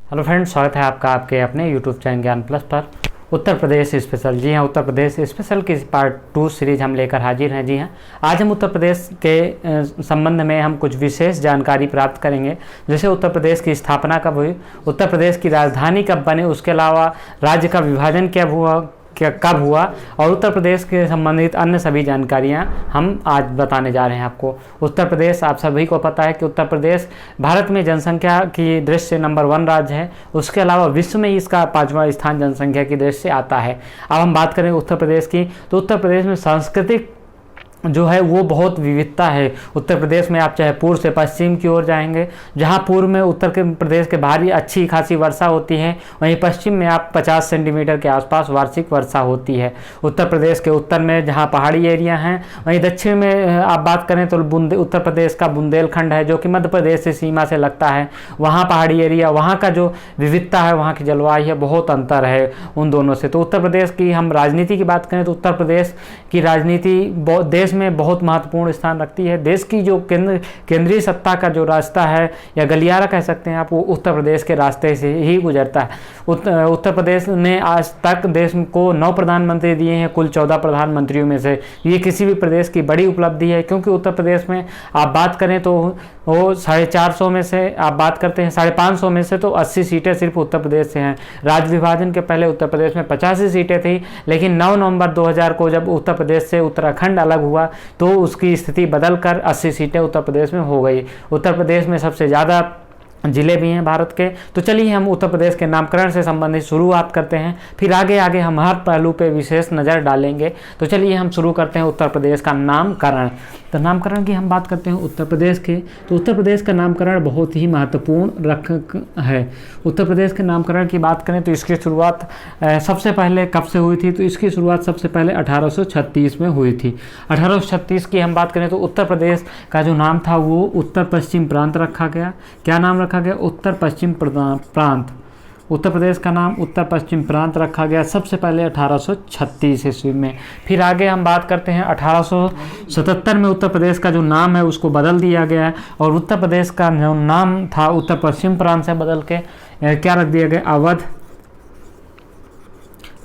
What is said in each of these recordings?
Hello friends, स्वागत है आपका आपके अपने यूट्यूब चैनल ज्ञान प्लस पर। उत्तर प्रदेश स्पेशल, जी हाँ, उत्तर प्रदेश स्पेशल की पार्ट 2 सीरीज हम लेकर हाजिर हैं। जी हाँ, आज हम उत्तर प्रदेश के संबंध में हम कुछ विशेष जानकारी प्राप्त करेंगे, जैसे उत्तर प्रदेश की स्थापना कब हुई, उत्तर प्रदेश की राजधानी कब बने, उसके अलावा राज्य का विभाजन कब हुआ और उत्तर प्रदेश के संबंधित अन्य सभी जानकारियां हम आज बताने जा रहे हैं आपको। उत्तर प्रदेश, आप सभी को पता है कि उत्तर प्रदेश भारत में जनसंख्या की दृष्टि से नंबर 1 राज्य है। उसके अलावा विश्व में इसका 5वां स्थान जनसंख्या की दृष्टि से आता है। अब हम बात करें उत्तर प्रदेश की, तो उत्तर प्रदेश में सांस्कृतिक जो है वो बहुत विविधता है। उत्तर प्रदेश में आप चाहे पूर्व से पश्चिम की ओर जाएंगे, जहाँ पूर्व में उत्तर प्रदेश के भारी अच्छी खासी वर्षा होती है, वहीं पश्चिम में आप 50 सेंटीमीटर के आसपास वार्षिक वर्षा होती है। उत्तर प्रदेश के उत्तर में जहाँ पहाड़ी एरिया हैं, वहीं दक्षिण में आप बात करें तो उत्तर प्रदेश का बुंदेलखंड है, जो कि मध्य प्रदेश से सीमा से लगता है। वहाँ पहाड़ी एरिया, वहाँ का जो विविधता है, वहाँ की जलवायु है, बहुत अंतर है उन दोनों से। तो उत्तर प्रदेश की हम राजनीति की बात करें तो उत्तर प्रदेश की राजनीति देश में बहुत महत्वपूर्ण स्थान रखती है। देश की जो केंद्रीय सत्ता का जो रास्ता है या गलियारा कह सकते हैं आप, वो उत्तर प्रदेश के रास्ते से ही गुजरता है। उत्तर प्रदेश ने आज तक देश को 9 प्रधानमंत्री दिए हैं कुल 14 प्रधानमंत्रियों में से। ये किसी भी प्रदेश की बड़ी उपलब्धि है, क्योंकि उत्तर प्रदेश में आप बात करें तो वो 450 में से आप बात करते हैं 550 में से तो 80 सीटें सिर्फ उत्तर प्रदेश से हैं। राज्य विभाजन के पहले उत्तर प्रदेश में 85 सीटें थी, लेकिन 9 नवंबर 2000 को जब उत्तर प्रदेश से उत्तराखंड अलग हुआ तो उसकी स्थिति बदलकर 80 सीटें उत्तर प्रदेश में हो गई। उत्तर प्रदेश में सबसे ज़्यादा जिले भी हैं भारत के। तो चलिए हम उत्तर प्रदेश के नामकरण से संबंधित शुरुआत करते हैं, फिर आगे आगे हम हर पहलू पे विशेष नज़र डालेंगे। तो चलिए हम शुरू करते हैं उत्तर प्रदेश का नामकरण। तो नामकरण की हम बात करते हैं उत्तर प्रदेश के, तो उत्तर प्रदेश का नामकरण बहुत ही महत्वपूर्ण है। उत्तर प्रदेश के नामकरण की बात करें तो इसकी शुरुआत सबसे पहले कब से हुई थी, तो इसकी शुरुआत सबसे पहले 1836 में हुई थी। 1836 की हम बात करें तो उत्तर प्रदेश का जो नाम था वो उत्तर पश्चिम प्रांत रखा गया। क्या नाम रखा गया? उत्तर पश्चिम प्रांत। उत्तर प्रदेश का नाम उत्तर पश्चिम प्रांत रखा गया सबसे पहले 1836 ईस्वी में। फिर आगे हम बात करते हैं 1877 में उत्तर प्रदेश का जो नाम है उसको बदल दिया गया है, और उत्तर प्रदेश का जो नाम था उत्तर पश्चिम प्रांत से बदल के क्या रख दिया गया? अवध,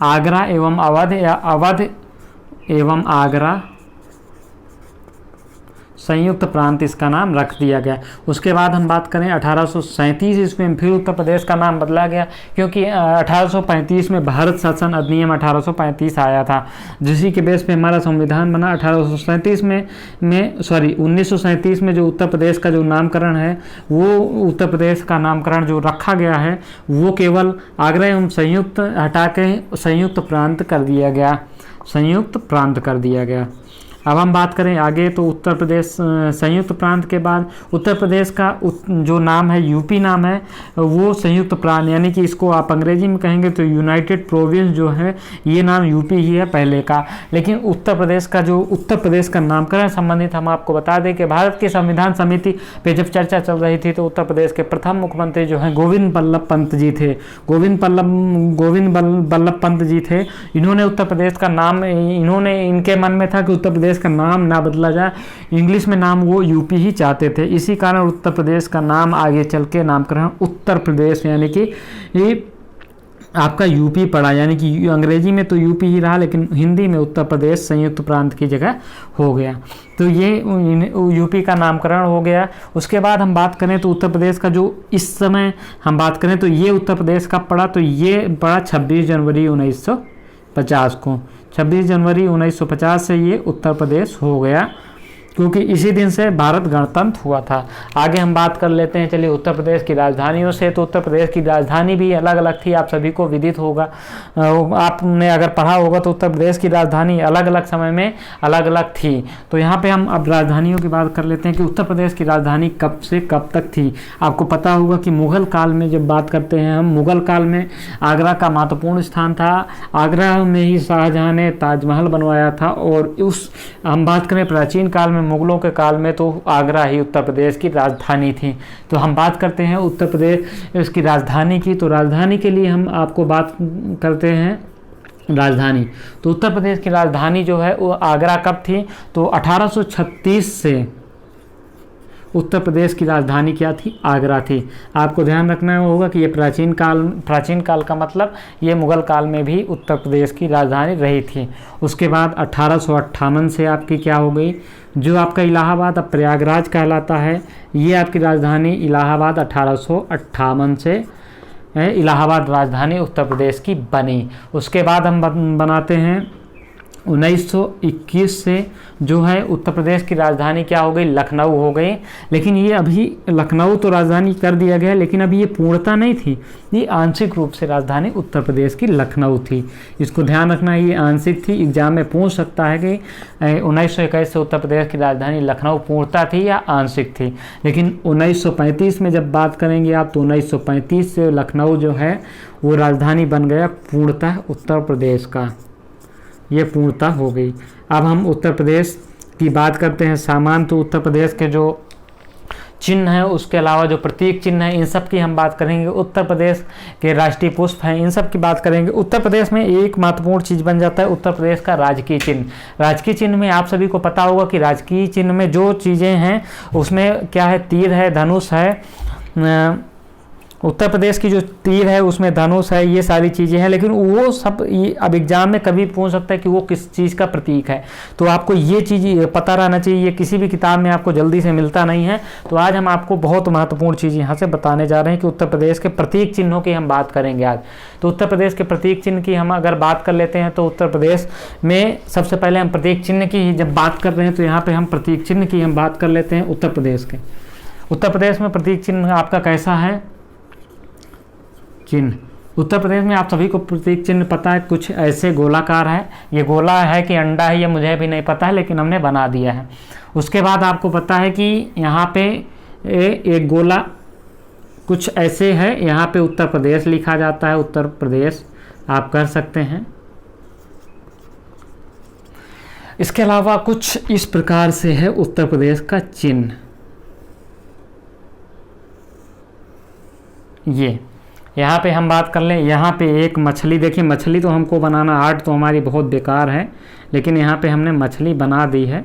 आगरा एवं अवध, या अवध एवं आगरा संयुक्त प्रांत इसका नाम रख दिया गया। उसके बाद हम बात करें 1837 ईस्वी में फिर उत्तर प्रदेश का नाम बदला गया, क्योंकि 1835 में भारत शासन अधिनियम 1835 आया था, जिसी के बेस पे हमारा संविधान बना। 1937 में जो उत्तर प्रदेश का जो नामकरण है, वो उत्तर प्रदेश का नामकरण जो रखा गया है वो केवल आगरा एवं संयुक्त हटा के संयुक्त प्रांत कर दिया गया, संयुक्त प्रांत कर दिया गया। अब हम बात करें आगे तो उत्तर प्रदेश संयुक्त प्रांत के बाद उत्तर प्रदेश का जो नाम है, यूपी नाम है, वो संयुक्त प्रांत, यानी कि इसको आप अंग्रेजी में कहेंगे तो यूनाइटेड प्रोविंस जो है, ये नाम यूपी ही है पहले का। लेकिन उत्तर प्रदेश का नामकरण संबंधित हम आपको बता दें कि भारत की संविधान समिति पे जब चर्चा चल रही थी तो उत्तर प्रदेश के प्रथम मुख्यमंत्री जो हैं गोविंद बल्लभ पंत जी थे। गोविंद बल्लभ पंत जी थे। इन्होंने उत्तर प्रदेश का नाम, इनके मन में था कि उत्तर प्रदेश का नाम ना बदला जाए, इंग्लिश में नाम वो यूपी ही चाहते थे। इसी कारण उत्तर प्रदेश का नाम आगे चल के नामकरण उत्तर प्रदेश, यानी कि ये आपका यूपी पड़ा, यानी कि अंग्रेजी में तो यूपी ही रहा, लेकिन हिंदी में उत्तर प्रदेश संयुक्त प्रांत की जगह हो गया। तो ये यूपी का नामकरण हो गया। उसके बाद हम बात करें तो उत्तर प्रदेश का जो इस समय हम बात करें तो ये उत्तर प्रदेश का पड़ा, तो ये पड़ा 26 जनवरी 1950 को। 26 जनवरी 1950 से ये उत्तर प्रदेश हो गया, क्योंकि इसी दिन से भारत गणतंत्र हुआ था। आगे हम बात कर लेते हैं चलिए उत्तर प्रदेश की राजधानियों से। तो उत्तर प्रदेश की राजधानी भी अलग अलग थी, आप सभी को विदित होगा। आपने अगर पढ़ा होगा तो उत्तर प्रदेश की राजधानी अलग अलग समय में अलग अलग थी। तो यहाँ पे हम अब राजधानियों की बात कर लेते हैं कि उत्तर प्रदेश की राजधानी कब से कब तक थी। आपको पता होगा कि मुगल काल में जब बात करते हैं हम, मुगल काल में आगरा का महत्वपूर्ण स्थान था। आगरा में ही शाहजहां ने ताजमहल बनवाया था, और हम बात करें प्राचीन काल में, मुगलों के काल में, तो आगरा ही उत्तर प्रदेश की राजधानी थी। तो हम बात करते हैं उत्तर प्रदेश इसकी राजधानी की। तो राजधानी के लिए हम आपको बात करते हैं राजधानी। तो उत्तर प्रदेश की राजधानी जो है वो आगरा कब थी, तो 1836 से उत्तर प्रदेश की राजधानी क्या थी? आगरा थी। आपको ध्यान रखना होगा कि ये प्राचीन काल का मतलब ये मुगल काल में भी उत्तर प्रदेश की राजधानी रही थी। उसके बाद 1858 से आपकी क्या हो गई, जो आपका इलाहाबाद अब प्रयागराज कहलाता है, ये आपकी राजधानी इलाहाबाद 1858 से इलाहाबाद राजधानी उत्तर प्रदेश की बनी। उसके बाद हम बनाते हैं 1921 से जो है उत्तर प्रदेश की राजधानी क्या हो गई? लखनऊ हो गई। लेकिन ये अभी लखनऊ तो राजधानी कर दिया गया, लेकिन अभी ये पूर्णता नहीं थी, ये आंशिक रूप से राजधानी उत्तर प्रदेश की लखनऊ थी। इसको ध्यान रखना, ये आंशिक थी। एग्जाम में पूछ सकता है कि 1921 से उत्तर प्रदेश की राजधानी लखनऊ पूर्णता थी या आंशिक थी। लेकिन 1935 में जब बात करेंगे आप, तो 1935 से लखनऊ जो है वो राजधानी बन गया पूर्णतः उत्तर प्रदेश का, ये पूर्णता हो गई। अब हम उत्तर प्रदेश की बात करते हैं। सामान्य तो उत्तर प्रदेश के जो चिन्ह है, उसके अलावा जो प्रतीक चिन्ह है, इन सब की हम बात करेंगे। उत्तर प्रदेश के राष्ट्रीय पुष्प हैं, इन सब की बात करेंगे। उत्तर प्रदेश में एक महत्वपूर्ण चीज़ बन जाता है उत्तर प्रदेश का राजकीय चिन्ह। राजकीय चिन्ह में आप सभी को पता होगा कि राजकीय चिन्ह में जो चीज़ें हैं उसमें क्या है? तीर है, धनुष है। उत्तर प्रदेश की जो तीर है उसमें धनुष है, ये सारी चीज़ें हैं। लेकिन वो सब अब एग्जाम में कभी पूछ सकता है कि वो किस चीज़ का प्रतीक है, तो आपको ये चीज़ पता रहना चाहिए। ये किसी भी किताब में आपको जल्दी से मिलता नहीं है। तो आज हम आपको बहुत महत्वपूर्ण चीज़ यहाँ से बताने जा रहे हैं कि उत्तर प्रदेश के प्रतीक चिन्हों की हम बात करेंगे आज। तो उत्तर प्रदेश के प्रतीक चिन्ह की हम अगर बात कर लेते हैं, तो उत्तर प्रदेश में सबसे पहले हम प्रतीक चिन्ह की जब बात कर रहे हैं, तो यहाँ पर हम प्रतीक चिन्ह की हम बात कर लेते हैं उत्तर प्रदेश के। उत्तर प्रदेश में प्रतीक चिन्ह आपका कैसा है? चिन्ह उत्तर प्रदेश में आप सभी को प्रतीक चिन्ह पता है, कुछ ऐसे गोलाकार है। ये गोला है कि अंडा है, ये मुझे भी नहीं पता है, लेकिन हमने बना दिया है। उसके बाद आपको पता है कि यहाँ पे एक गोला कुछ ऐसे है, यहाँ पे उत्तर प्रदेश लिखा जाता है, उत्तर प्रदेश आप कर सकते हैं। इसके अलावा कुछ इस प्रकार से है उत्तर प्रदेश का चिन्ह। ये यहाँ पे हम बात कर लें, यहाँ पे एक मछली, देखिए मछली तो हमको बनाना आर्ट तो हमारी बहुत बेकार है, लेकिन यहाँ पे हमने मछली बना दी है,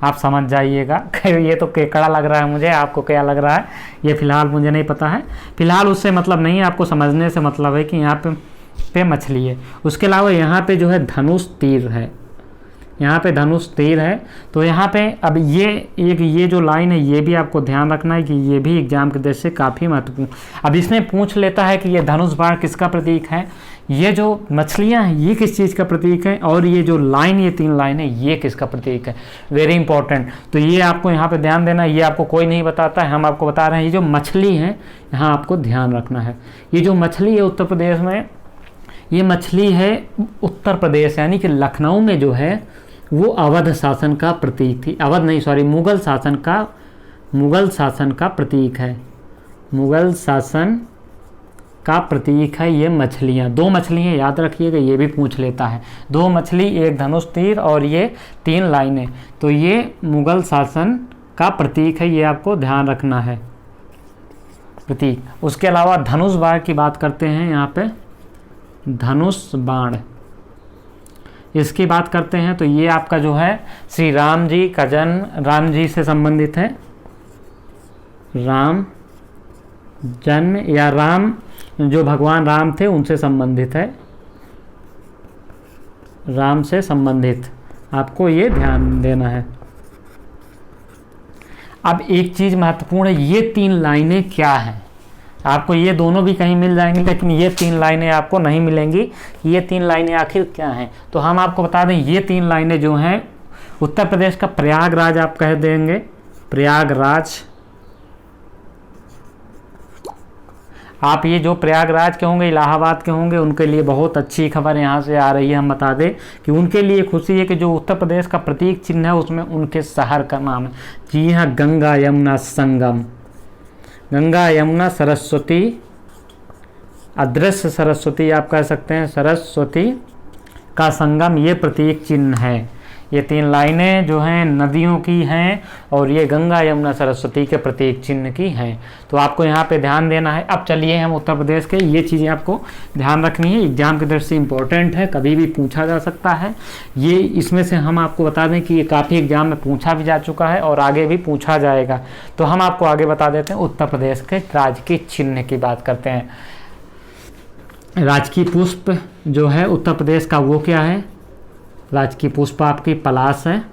आप समझ जाइएगा। ये तो केकड़ा लग रहा है मुझे, आपको क्या लग रहा है ये फ़िलहाल मुझे नहीं पता है। फ़िलहाल उससे मतलब नहीं है, आपको समझने से मतलब है कि यहाँ पे मछली है। उसके अलावा यहाँ पे जो है धनुष तीर है, यहाँ पे धनुष तीर है। तो यहाँ पे अब ये जो लाइन है, ये भी आपको ध्यान रखना है कि ये भी एग्जाम के दृष्टि से काफ़ी महत्वपूर्ण। अब इसमें पूछ लेता है कि ये धनुष बाण किसका प्रतीक है, ये जो मछलियाँ हैं ये किस चीज़ का प्रतीक है, और ये जो लाइन, ये 3 लाइन है, ये किसका प्रतीक है। Very important. तो ये आपको यहाँ पे ध्यान देना, ये आपको कोई नहीं बताता है, हम आपको बता रहे हैं। ये जो मछली है यहाँ आपको ध्यान रखना है। ये जो मछली है उत्तर प्रदेश में, ये मछली है उत्तर प्रदेश यानी कि लखनऊ में जो है वो अवध शासन का प्रतीक थी। अवध नहीं, सॉरी, मुगल शासन का प्रतीक है। मुगल शासन का प्रतीक है ये मछलियाँ। 2 मछलियाँ याद रखिएगा, ये भी पूछ लेता है। 2 मछली, एक धनुष तीर और ये 3 लाइनें, तो ये मुगल शासन का प्रतीक है, ये आपको ध्यान रखना है प्रतीक। उसके अलावा धनुष बाण की बात करते हैं, यहाँ पे धनुष बाण इसकी बात करते हैं, तो ये आपका जो है श्री राम जी का जन्म, राम जी से संबंधित है। राम जन्म या राम जो भगवान राम थे उनसे संबंधित है, राम से संबंधित, आपको ये ध्यान देना है। अब एक चीज़ महत्वपूर्ण है, ये 3 लाइनें क्या हैं? आपको ये दोनों भी कहीं मिल जाएंगी, लेकिन ये 3 लाइनें आपको नहीं मिलेंगी। ये 3 लाइनें आखिर क्या हैं? तो हम आपको बता दें, ये 3 लाइनें जो हैं उत्तर प्रदेश का प्रयागराज आप कह देंगे, प्रयागराज। आप ये जो प्रयागराज के होंगे, इलाहाबाद के होंगे, उनके लिए बहुत अच्छी खबर यहाँ से आ रही है। हम बता दें कि उनके लिए खुशी है कि जो उत्तर प्रदेश का प्रतीक चिन्ह है उसमें उनके शहर का नाम है। जी हाँ, गंगा यमुना संगम, गंगा यमुना सरस्वती, अदृश्य सरस्वती आप कह सकते हैं, सरस्वती का संगम, ये प्रतीक चिन्ह है। ये 3 लाइनें जो हैं नदियों की हैं और ये गंगा यमुना सरस्वती के प्रतीक चिन्ह की हैं। तो आपको यहाँ पे ध्यान देना है। अब चलिए हम उत्तर प्रदेश के, ये चीज़ें आपको ध्यान रखनी है, एग्जाम की दृष्टि से इंपॉर्टेंट है, कभी भी पूछा जा सकता है। ये इसमें से हम आपको बता दें कि ये काफ़ी एग्जाम में पूछा भी जा चुका है और आगे भी पूछा जाएगा। तो हम आपको आगे बता देते हैं। उत्तर प्रदेश के राजकीय चिन्ह की बात करते हैं। राजकीय पुष्प जो है उत्तर प्रदेश का वो क्या है? राजकीय पुष्प आपकी पलाश है।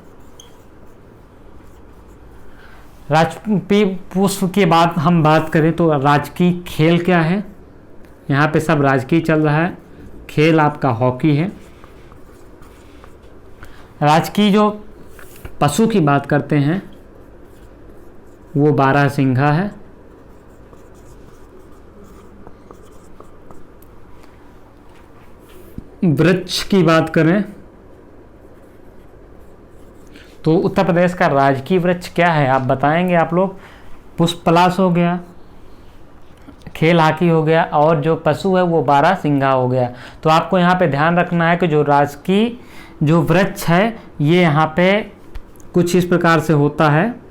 राजकीय पुष्प के बाद हम बात करें तो राजकीय खेल क्या है? यहाँ पे सब राजकीय चल रहा है। खेल आपका हॉकी है। राजकीय जो पशु की बात करते हैं वो बारहसिंघा है। वृक्ष की बात करें तो उत्तर प्रदेश का राजकीय वृक्ष क्या है आप बताएंगे आप लोग? पुष्प पलाश हो गया, खेल हॉकी हो गया और जो पशु है वो बारहसिंघा हो गया। तो आपको यहाँ पे ध्यान रखना है कि जो राजकीय जो वृक्ष है ये यहाँ पे कुछ इस प्रकार से होता है।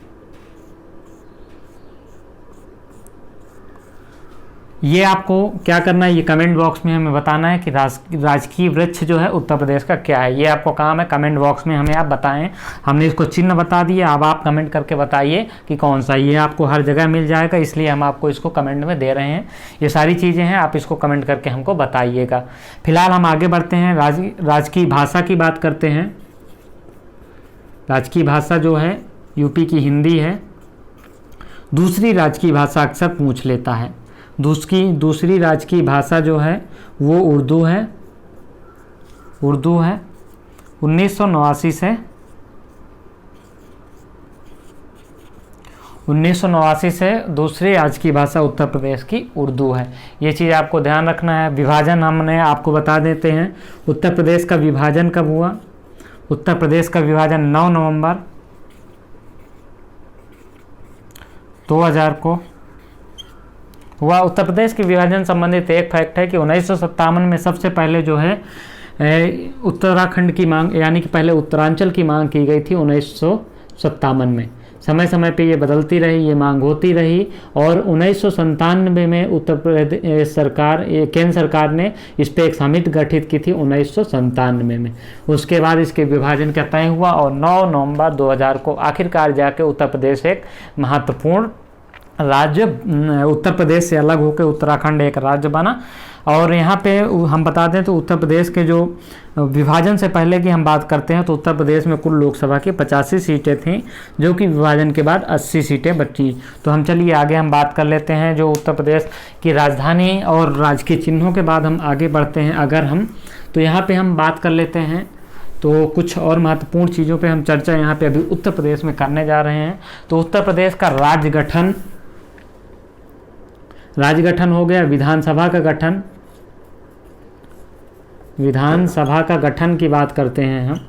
ये आपको क्या करना है, ये कमेंट बॉक्स में हमें बताना है कि राजकीय वृक्ष जो है उत्तर प्रदेश का क्या है। ये आपको काम है, कमेंट बॉक्स में हमें आप बताएं। हमने इसको चिन्ह बता दिया, अब आप कमेंट करके बताइए कि कौन सा। ये आपको हर जगह मिल जाएगा, इसलिए हम आपको इसको कमेंट में दे रहे हैं। ये सारी चीज़ें हैं, आप इसको कमेंट करके हमको बताइएगा। फिलहाल हम आगे बढ़ते हैं। राजकीय भाषा की बात करते हैं। राजकीय भाषा जो है यूपी की हिंदी है। दूसरी राजकीय भाषा अक्सर पूछ लेता है। दूसरी राजकीय भाषा जो है वो उर्दू है। 1989 से दूसरी राजकीय भाषा उत्तर प्रदेश की उर्दू है। ये चीज़ आपको ध्यान रखना है। विभाजन हमने आपको बता देते हैं। उत्तर प्रदेश का विभाजन कब हुआ? उत्तर प्रदेश का विभाजन 9 नवंबर 2000 को हुआ। उत्तर प्रदेश के विभाजन संबंधित एक फैक्ट है कि 1957 में सबसे पहले जो है उत्तराखंड की मांग, यानी कि पहले उत्तरांचल की मांग की गई थी 1957 में। समय समय पे ये बदलती रही, ये मांग होती रही और 1997 में उत्तर प्रदेश सरकार, केंद्र सरकार ने इस पर एक समिति गठित की थी 1997 में। उसके बाद इसके विभाजन का तय हुआ और 9 नवंबर 2000 को आखिरकार जाके उत्तर प्रदेश एक महत्वपूर्ण राज्य, उत्तर प्रदेश से अलग होकर उत्तराखंड एक राज्य बना। और यहाँ पे हम बता दें तो उत्तर प्रदेश के जो विभाजन से पहले की हम बात करते हैं तो उत्तर प्रदेश में कुल लोकसभा की 85 सीटें थीं, जो कि विभाजन के बाद 80 सीटें बची। तो हम चलिए आगे हम बात कर लेते हैं जो उत्तर प्रदेश की राजधानी और राजकीय चिन्हों के बाद हम आगे बढ़ते हैं। अगर हम तो यहाँ पे हम बात कर लेते हैं तो कुछ और महत्वपूर्ण चीज़ों पे हम चर्चा यहाँ पे अभी उत्तर प्रदेश में करने जा रहे हैं। तो उत्तर प्रदेश का राज्य गठन हो गया। विधानसभा का गठन, विधानसभा का गठन की बात करते हैं हम।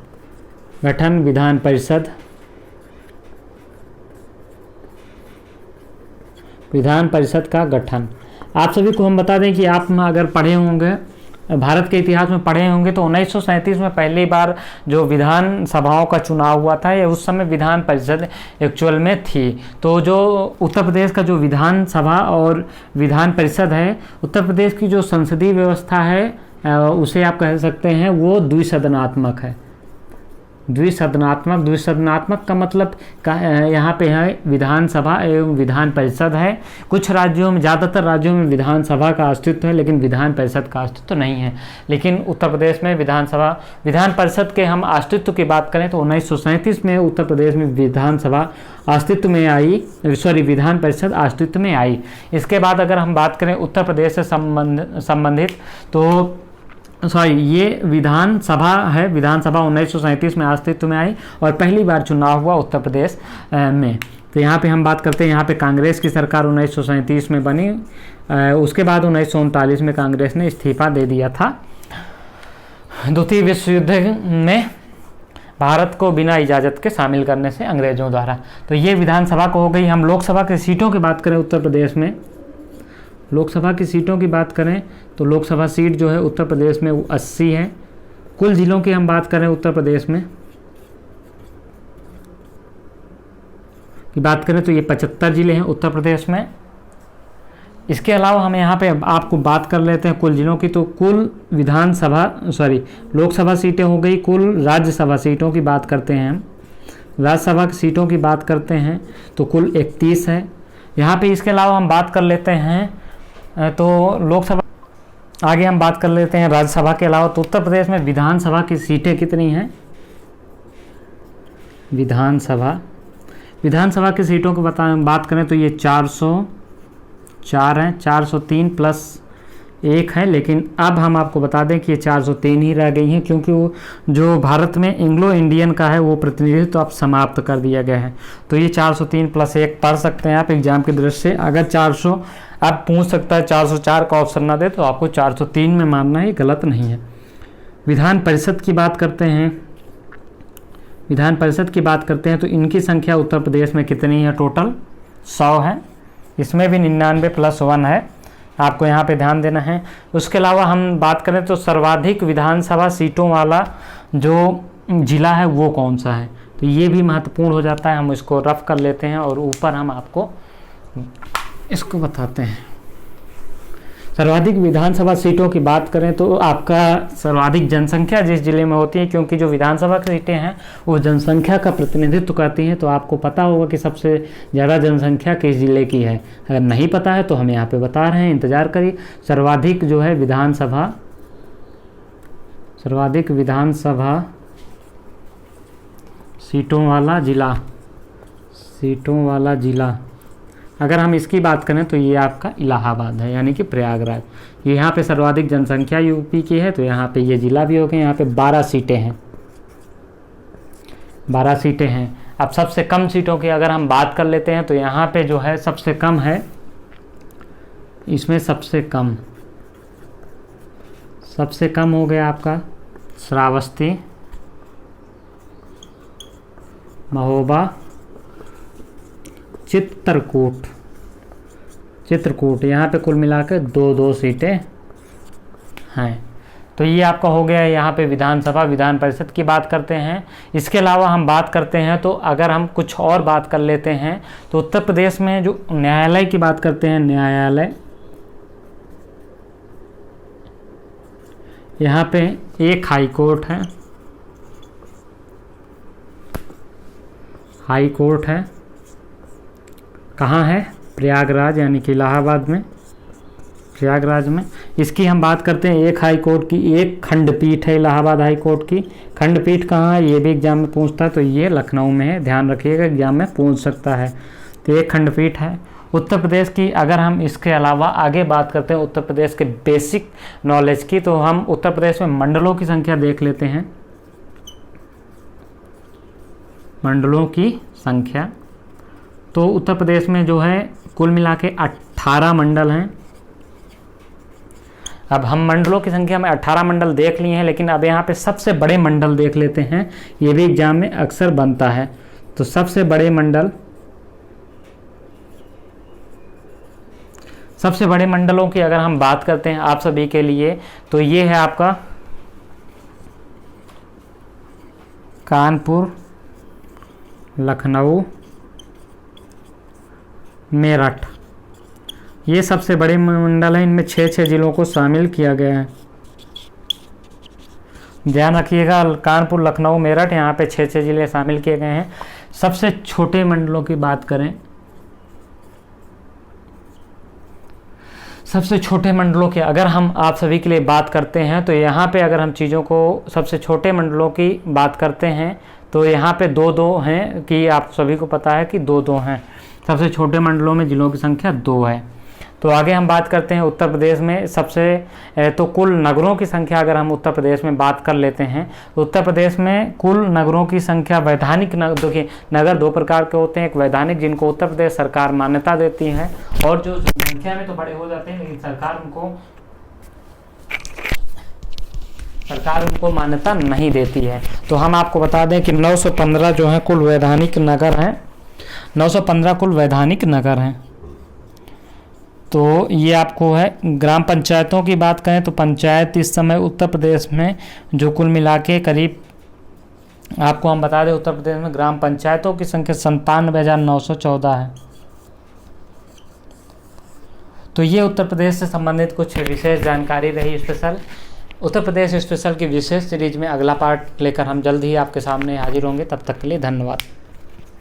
गठन विधान परिषद, विधान परिषद का गठन। आप सभी को हम बता दें कि आप अगर पढ़े होंगे, भारत के इतिहास में पढ़े होंगे तो 1937 में पहली बार जो विधान सभाओं का चुनाव हुआ था, ये उस समय विधान परिषद एक्चुअल में थी। तो जो उत्तर प्रदेश का जो विधान सभा और विधान परिषद है, उत्तर प्रदेश की जो संसदीय व्यवस्था है उसे आप कह सकते हैं वो द्विसदनात्मक है। द्विसदनात्मक का मतलब यहाँ पे है विधानसभा एवं विधान परिषद है। कुछ राज्यों में, ज़्यादातर राज्यों में विधानसभा का अस्तित्व है लेकिन विधान परिषद का अस्तित्व नहीं है। लेकिन उत्तर प्रदेश में विधान परिषद के हम अस्तित्व की बात करें तो 1937 में उत्तर प्रदेश में विधानसभा अस्तित्व में आई, विधान परिषद अस्तित्व में आई। इसके बाद अगर हम बात करें उत्तर प्रदेश से संबंधित तो ये विधानसभा है। विधानसभा 1937 में अस्तित्व में आई और पहली बार चुनाव हुआ उत्तर प्रदेश में। तो यहाँ पे हम बात करते हैं, यहाँ पे कांग्रेस की सरकार 1937 में बनी। उसके बाद 1939 में कांग्रेस ने इस्तीफा दे दिया था। द्वितीय विश्व युद्ध में भारत को बिना इजाज़त के शामिल करने से अंग्रेजों द्वारा। तो ये विधानसभा को हो गई। हम लोकसभा की सीटों की बात करें उत्तर प्रदेश में, लोकसभा की सीटों की बात करें तो लोकसभा सीट जो है उत्तर प्रदेश में वो 80 है। कुल जिलों की हम बात करें उत्तर प्रदेश में की बात करें तो ये 75 ज़िले हैं उत्तर प्रदेश में। इसके अलावा हम यहाँ पे आपको बात कर लेते हैं कुल ज़िलों की। तो कुल लोकसभा सीटें हो गई, कुल राज्यसभा सीटों की बात करते हैं हम, राज्यसभा की सीटों की बात करते हैं तो कुल 31 है यहाँ पे। इसके अलावा हम बात कर लेते हैं तो लोकसभा, आगे हम बात कर लेते हैं राज्यसभा के अलावा। तो उत्तर प्रदेश में विधानसभा की सीटें कितनी हैं? विधानसभा की सीटों को बात करें तो ये 404 हैं, 403 प्लस 1 है। लेकिन अब हम आपको बता दें कि ये 403 ही रह गई हैं, क्योंकि वो जो भारत में एंग्लो इंडियन का है वो प्रतिनिधित्व तो अब समाप्त कर दिया गया है। तो ये 403 प्लस 1 पढ़ सकते हैं आप एग्जाम की दृष्टि से। अगर 400 अब पूछ सकता है 404 का ऑप्शन ना दे तो आपको 403 में मानना ही गलत नहीं है। विधान परिषद की बात करते हैं, विधान परिषद की बात करते हैं तो इनकी संख्या उत्तर प्रदेश में कितनी है? टोटल 100 है। इसमें भी 99 प्लस 1 है, आपको यहाँ पे ध्यान देना है। उसके अलावा हम बात करें तो सर्वाधिक विधानसभा सीटों वाला जो जिला है वो कौन सा है? तो ये भी महत्वपूर्ण हो जाता है। हम इसको रफ कर लेते हैं और ऊपर हम आपको इसको बताते हैं। सर्वाधिक विधानसभा सीटों की बात करें तो आपका सर्वाधिक जनसंख्या जिस जिले में होती है, क्योंकि जो विधानसभा की सीटें हैं वो जनसंख्या का प्रतिनिधित्व करती हैं, तो आपको पता होगा कि सबसे ज़्यादा जनसंख्या किस जिले की है। अगर नहीं पता है तो हम यहाँ पे बता रहे हैं, इंतज़ार करिए। सर्वाधिक जो है सर्वाधिक विधानसभा सीटों वाला जिला अगर हम इसकी बात करें तो ये आपका इलाहाबाद है, यानी कि प्रयागराज। ये यहाँ पे सर्वाधिक जनसंख्या यूपी की है, तो यहाँ पे ये जिला भी हो गए। यहाँ पे 12 सीटें हैं, 12 सीटें हैं। अब सबसे कम सीटों की अगर हम बात कर लेते हैं तो यहाँ पे जो है सबसे कम है, इसमें सबसे कम हो गया आपका श्रावस्ती, महोबा, चित्रकूट यहाँ पे कुल मिलाकर 2 सीटें हैं। तो ये आपका हो गया है यहाँ पे विधानसभा। विधान परिषद की बात करते हैं। इसके अलावा हम बात करते हैं तो अगर हम कुछ और बात कर लेते हैं तो उत्तर प्रदेश में जो न्यायालय की बात करते हैं, न्यायालय यहाँ पे एक हाई कोर्ट है। कहाँ है? प्रयागराज, यानी कि इलाहाबाद में, प्रयागराज में। इसकी हम बात करते हैं एक हाई कोर्ट की, एक खंडपीठ है इलाहाबाद हाई कोर्ट की। खंडपीठ कहाँ है ये भी एग्जाम में पूछता है, तो ये लखनऊ में है, ध्यान रखिएगा, एग्जाम में पूछ सकता है। तो एक खंडपीठ है उत्तर प्रदेश की। अगर हम इसके अलावा आगे बात करते हैं उत्तर प्रदेश के बेसिक नॉलेज की, तो हम उत्तर प्रदेश में मंडलों की संख्या देख लेते हैं। मंडलों की संख्या तो उत्तर प्रदेश में जो है कुल मिला के 18 मंडल हैं। अब हम मंडलों की संख्या में 18 मंडल देख लिए हैं, लेकिन अब यहाँ पे सबसे बड़े मंडल देख लेते हैं, ये भी एग्जाम में अक्सर बनता है। तो सबसे बड़े मंडलों की अगर हम बात करते हैं आप सभी के लिए, तो ये है आपका कानपुर, लखनऊ, मेरठ, ये सबसे बड़े मंडल हैं। इनमें 6 जिलों को शामिल किया गया है। ध्यान रखिएगा, कानपुर, लखनऊ, मेरठ, यहाँ पे 6 जिले शामिल किए गए हैं। सबसे छोटे मंडलों की बात करें, सबसे छोटे मंडलों के अगर हम आप सभी के लिए बात करते हैं तो यहाँ पे अगर हम चीज़ों को सबसे छोटे मंडलों की बात करते हैं तो यहाँ पे 2 हैं, कि आप सभी को पता है कि 2 हैं। सबसे छोटे मंडलों में जिलों की संख्या 2 है। तो आगे हम बात करते हैं उत्तर प्रदेश में सबसे तो कुल नगरों की संख्या अगर हम उत्तर प्रदेश में बात कर लेते हैं तो उत्तर प्रदेश में कुल नगरों की संख्या, वैधानिक नगर, देखिए नगर 2 प्रकार के होते हैं। एक वैधानिक जिनको उत्तर प्रदेश सरकार मान्यता देती है, और जो संख्या में तो बड़े हो जाते हैं लेकिन सरकार उनको मान्यता नहीं देती है। तो हम आपको बता दें कि 915 जो है कुल वैधानिक नगर हैं, 915 कुल वैधानिक नगर हैं। तो ये आपको है। ग्राम पंचायतों की बात करें तो पंचायत इस समय उत्तर प्रदेश में जो कुल मिला के करीब आपको हम बता दें उत्तर प्रदेश में ग्राम पंचायतों की संख्या 97,914 है। तो ये उत्तर प्रदेश से संबंधित कुछ विशेष जानकारी रही स्पेशल। उत्तर प्रदेश स्पेशल की विशेष सीरीज में अगला पार्ट लेकर हम जल्द ही आपके सामने हाजिर होंगे। तब तक के लिए धन्यवाद।